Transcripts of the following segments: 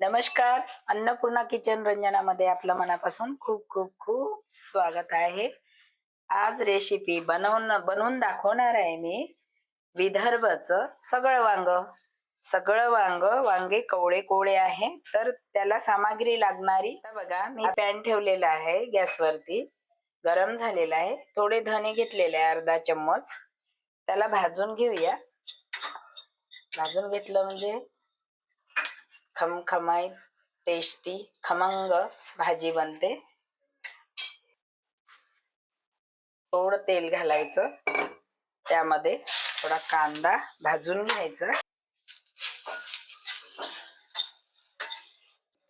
नमस्कार. अन्नपूर्णा किचन रंजनामध्ये आपलं मनापासून खूप खूप खूप स्वागत आहे. आज रेसिपी बनवून दाखवणार आहे मी विदर्भचं सगळं वांग. सगळं वांगे कवळे कोवळे आहे. तर त्याला सामग्री लागणारी बघा, मी पॅन ठेवलेला आहे गॅसवरती, गरम झालेला आहे. थोडे धने घेतलेले आहे, अर्धा चम्मच. त्याला भाजून घेऊया. भाजून घेतलं म्हणजे खमखमाईत टेस्टी खमंग भाजी बनते. थोडं तेल घालायचं, त्यामध्ये थोडा कांदा भाजून घ्यायचा.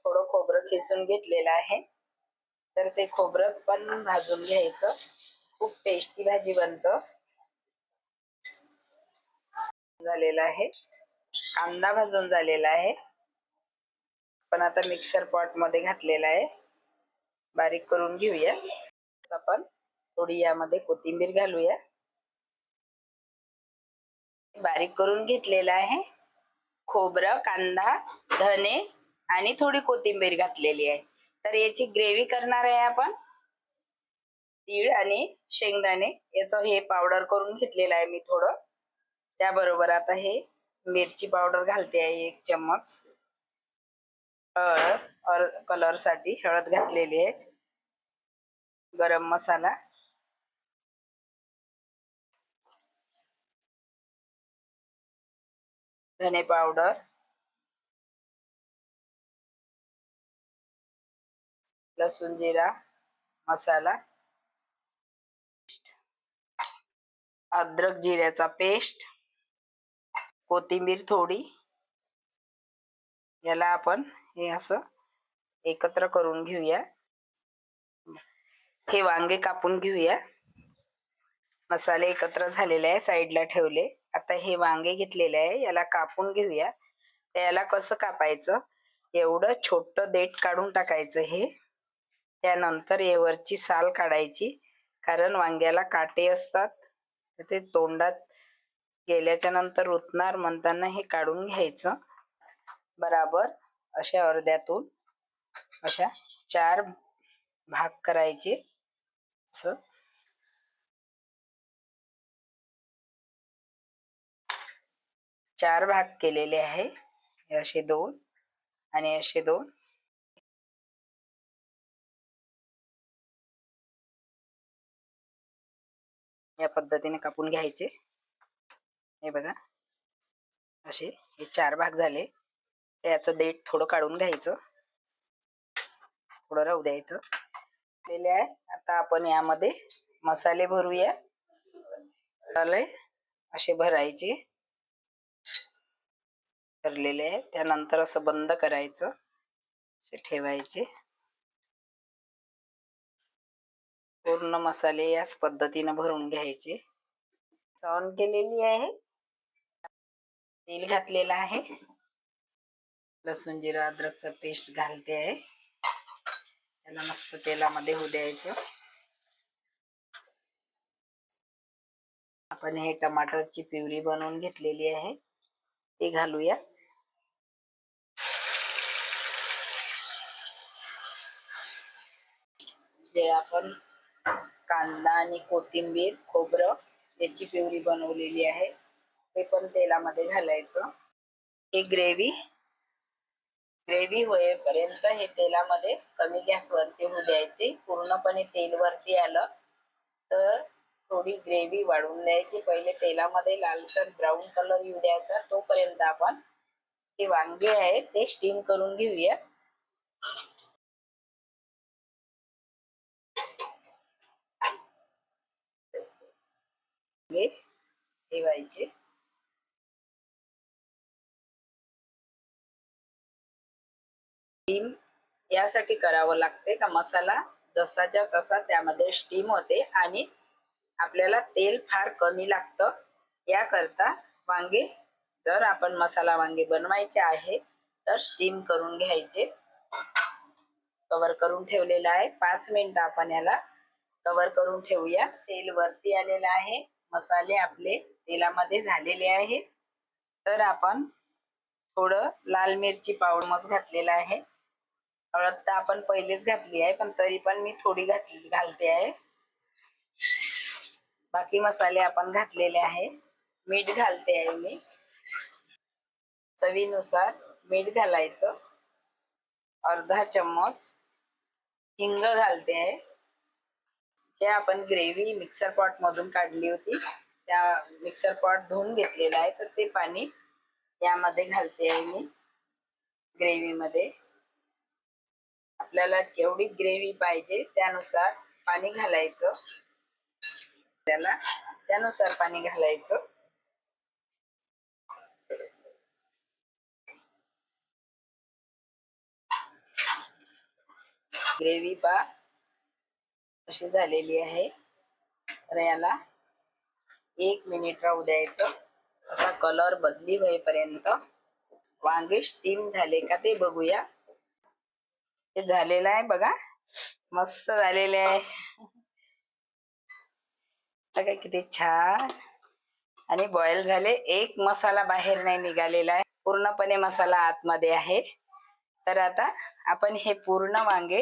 थोडं खोबरं किसून घेतलेलं आहे, तर ते खोबरं पण भाजून घ्यायचं. खूप टेस्टी भाजी बनतं. झालेला आहे, कांदा भाजून झालेला आहे. पण आता मिक्सर पॉट मध्ये घातलेला आहे, बारीक करून घेऊया. आपण थोडी यामध्ये कोथिंबीर घालूया. बारीक करून घेतलेला आहे. खोबरं, कांदा, धने आणि थोडी कोथिंबीर घातलेली आहे. तर याची ग्रेव्ही करणार आहे आपण. तीळ आणि शेंगदाणे याचं हे पावडर करून घेतलेलं आहे मी थोडं. त्याबरोबर आता हे मिरची पावडर घालते आहे, 1 चम्मच. हळद, कलर साठी हळद घातलेली आहे. गरम मसाला, धने पावडर, लसूण जिरा मसाला, अद्रक जिऱ्याचा पेस्ट, कोथिंबीर थोडी. याला आपण हे असं एकत्र करून घेऊया. हे वांगे कापून घेऊया. मसाले एकत्र झालेले आहे, साईडला ठेवले. आता हे वांगे घेतलेले आहे, याला कापून घेऊया. याला कसं कापायचं, एवढं छोटं देठ काढून टाकायचं हे. त्यानंतर यावरची साल काढायची, कारण वांग्याला काटे असतात, ते तोंडात गेल्याच्या नंतर रुतणार म्हणताना हे काढून घ्यायचं. बराबर अशा अर्ध्यातून अशा 4 भाग करायचे. असं 4 भाग केलेले आहे. असे 2 आणि असे 2. या पद्धतीने कापून घ्यायचे. हे बघा, असे हे 4 भाग झाले. याचं देठ थोडं काढून घ्यायचं, थोडं राहू द्यायचं. आता आपण यामध्ये मसाले भरूया. मसाले असे भरायचे, भरलेले आहे. त्यानंतर असं बंद करायचं, असे ठेवायचे. पूर्ण मसाले याच पद्धतीने भरून घ्यायचे. ऑन केलेली आहे, तेल घातलेलं आहे. लसूण जिरा अद्रकचा पेस्ट घालते आहे. त्याला मस्त तेलामध्ये होऊ द्यायचं. आपण हे टमाटरची प्युरी बनवून घेतलेली आहे, ते घालूया. जे आपण कांदा आणि कोथिंबीर, खोबरं याची प्युरी बनवलेली आहे, ते पण तेलामध्ये घालायचं. हे ग्रेव्ही होईपर्यंत हे तेलामध्ये कमी गॅसवरती होऊ द्यायचे. पूर्णपणे तेल वरती आलं तर थोडी ग्रेव्ही वाढवून द्यायची. पहिले तेलामध्ये लालसर ब्राऊन कलर येऊ द्यायचा. तोपर्यंत आपण हे वांगे आहेत ते स्टीम करून घेऊया. ठेवायचे. स्टीम यासाठी करावं लागते का मसाला जसाच्या तसा त्यामध्ये स्टीम होते आणि आपल्याला तेल फार कमी लागतं. याकरता वांगे जर आपण मसाला वांगे बनवायचे आहे तर स्टीम करून घ्यायचे. कव्हर करून ठेवलेला आहे. 5 मिनिटं आपण याला कव्हर करून ठेवूया. तेल वरती आलेलं आहे, मसाले आपले तेलामध्ये झालेले आहे. तर आपण थोडं लाल मिरची पावडर घातलेला आहे. हळद तर आपण पहिलेच घातली आहे, पण तरी पण मी थोडी घालते आहे. बाकी मसाले आपण घातलेले आहे. मीठ घालते आहे मी. चवीनुसार मीठ घालायचं. अर्धा चम्मच हिंग घालते आहे. जे आपण ग्रेव्ही मिक्सर पॉट मधून काढली होती, त्या मिक्सर पॉट धुवून घेतलेला आहे, तर ते पाणी यामध्ये घालते आहे मी. ग्रेव्ही मध्ये आपल्याला जेवढी ग्रेव्ही पाहिजे त्यानुसार पाणी घालायचं. त्यानुसार पाणी घालायचं. ग्रेव्ही अशी झालेली आहे. तर याला 1 मिनिट राहू द्यायचं. असा कलर बदली होईपर्यंत. वांगे स्टीम झाले का ते बघूया. हे झालेलं आहे बघा, मस्त झालेले आहे. बघा किती छान आणि बॉईल झाले. एक मसाला बाहेर नाही निघालेला आहे, पूर्णपणे मसाला आतमध्ये आहे. तर आता आपण हे पूर्ण वांगे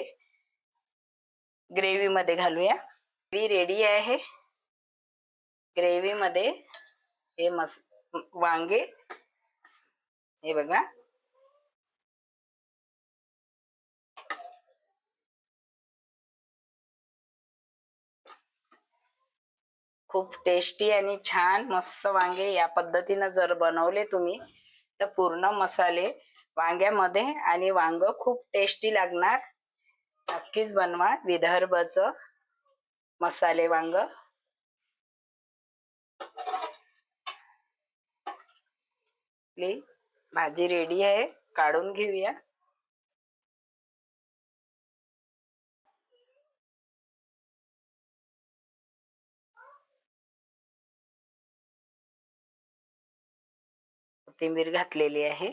ग्रेव्ही मध्ये घालूया. ग्रेव्ही रेडी आहे. ग्रेव्ही मध्ये हे वांगे हे बघा, खूप टेस्टी आणि छान मस्त वांगे या पद्धतीने जर बनवले तुम्ही तर पूर्ण मसाले वांग्यामध्ये आणि वांग खूप टेस्टी लागणार. नक्कीच बनवा विदर्भचं मसाले वांग. भाजी रेडी आहे, काढून घेऊया. कोथिंबीर घातलेली आहे.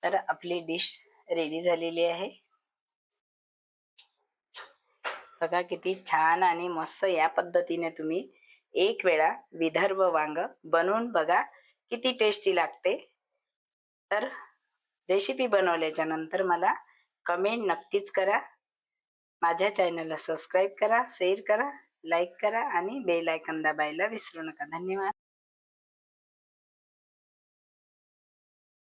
तर आपली डिश रेडी झालेली आहे. बघा किती छान आणि मस्त. या पद्धतीने तुम्ही एक वेळा विदर्भ वांग बनवून बघा, किती टेस्टी लागते. तर रेसिपी बनवल्याच्या नंतर मला कमेंट नक्कीच करा. माझ्या चॅनलला सबस्क्राईब करा, शेअर करा, लाईक करा आणि बेल आयकॉन दाबायला विसरू नका. धन्यवाद.